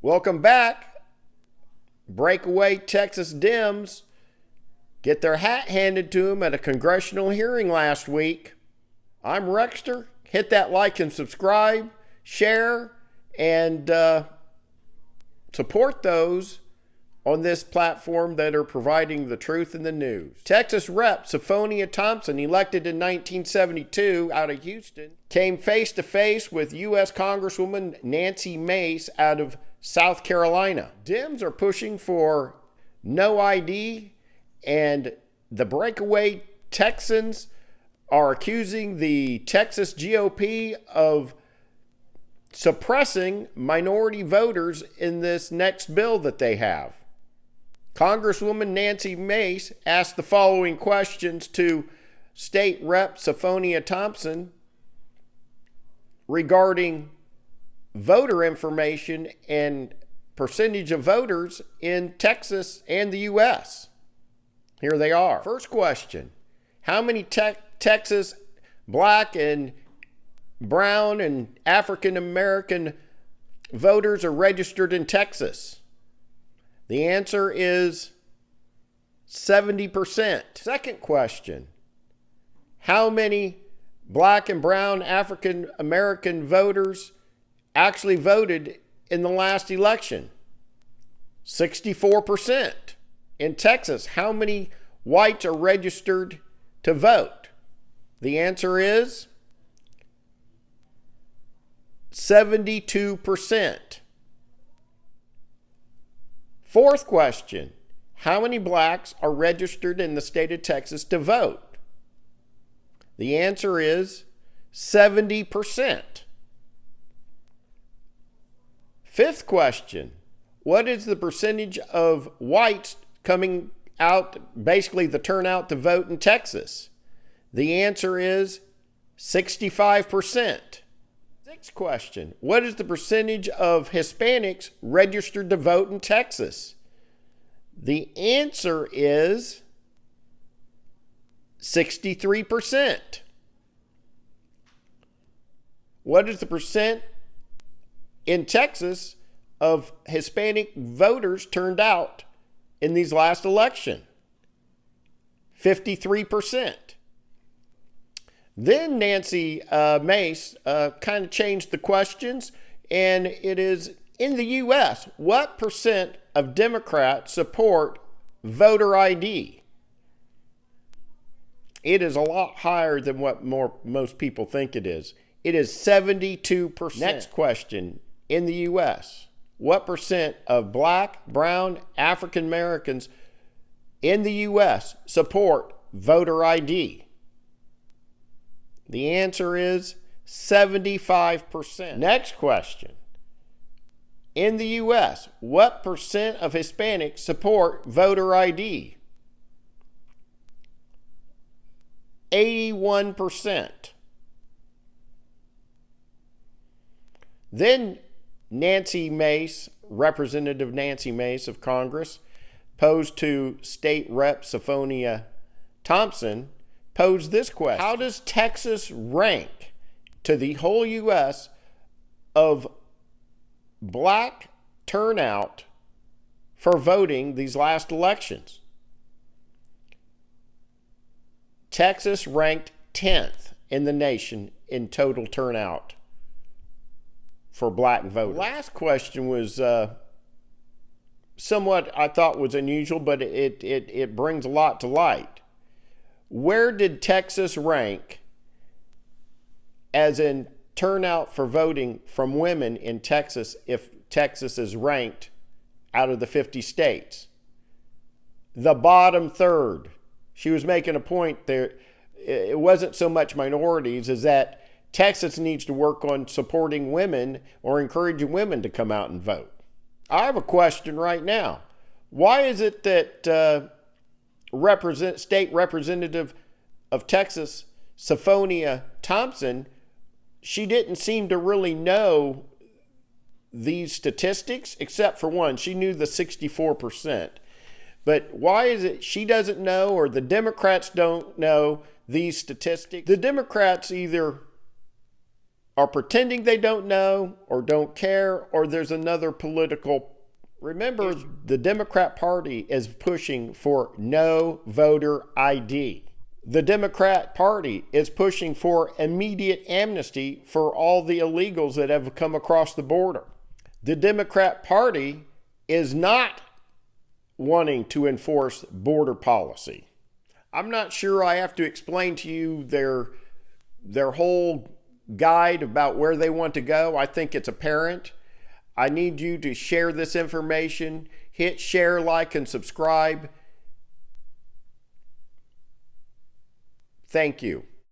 Welcome back. Breakaway Texas Dems get their hat handed to them at a congressional hearing last week. I'm Rexter. Hit that like and subscribe, share, and support those on this platform that are providing the truth in the news. Texas Rep. Sophia Thompson, elected in 1972 out of Houston, came face to face with U.S. Congresswoman Nancy Mace out of South Carolina. Dems are pushing for no ID, and the breakaway Texans are accusing the Texas GOP of suppressing minority voters in this next bill that they have. Congresswoman Nancy Mace asked the following questions to State Rep. Sophia Thompson regarding voter information and percentage of voters in Texas and the U.S. Here they are. First question: how many Texas black and brown and African American voters are registered in Texas? The answer is 70%. Second question: how many black and brown African American voters actually voted in the last election? 64%. In Texas, how many whites are registered to vote? The answer is 72%. Fourth question: how many blacks are registered in the state of Texas to vote? The answer is 70%. Fifth question: what is the percentage of whites coming out, basically the turnout to vote in Texas? The answer is 65%. Sixth question: what is the percentage of Hispanics registered to vote in Texas? The answer is 63%. What is the percent in Texas of Hispanic voters turned out in these last election? 53%. Then Nancy Mace kind of changed the questions, and it is, in the U.S., what percent of Democrats support voter ID? It is a lot higher than what most people think it is. It is 72%. Next question: in the U.S., what percent of black, brown, African Americans in the U.S. support voter ID? The answer is 75%. Next question: in the U.S., what percent of Hispanics support voter ID? 81%. Then Nancy Mace, Representative Nancy Mace of Congress, posed to State Rep. Sophia Thompson, posed this question: how does Texas rank to the whole U.S. of black turnout for voting these last elections? Texas ranked 10th in the nation in total turnout for black voters. The last question was somewhat, I thought, was unusual, but it brings a lot to light. Where did Texas rank as in turnout for voting from women in Texas, if Texas is ranked out of the 50 states? The bottom third. She was making a point there. It wasn't so much minorities as that Texas needs to work on supporting women or encouraging women to come out and vote. I have a question right now. Why is it that State Representative of Texas, Sophia Thompson, she didn't seem to really know these statistics, except for one. She knew the 64%. But why is it she doesn't know, or the Democrats don't know these statistics? The Democrats either are pretending they don't know or don't care, or there's another political. Remember, the Democrat Party is pushing for no voter ID. The Democrat Party is pushing for immediate amnesty for all the illegals that have come across the border. The Democrat Party is not wanting to enforce border policy. I'm not sure I have to explain to you their whole guide about where they want to go. I think it's apparent. I need you to share this information. Hit share, like, and subscribe. Thank you.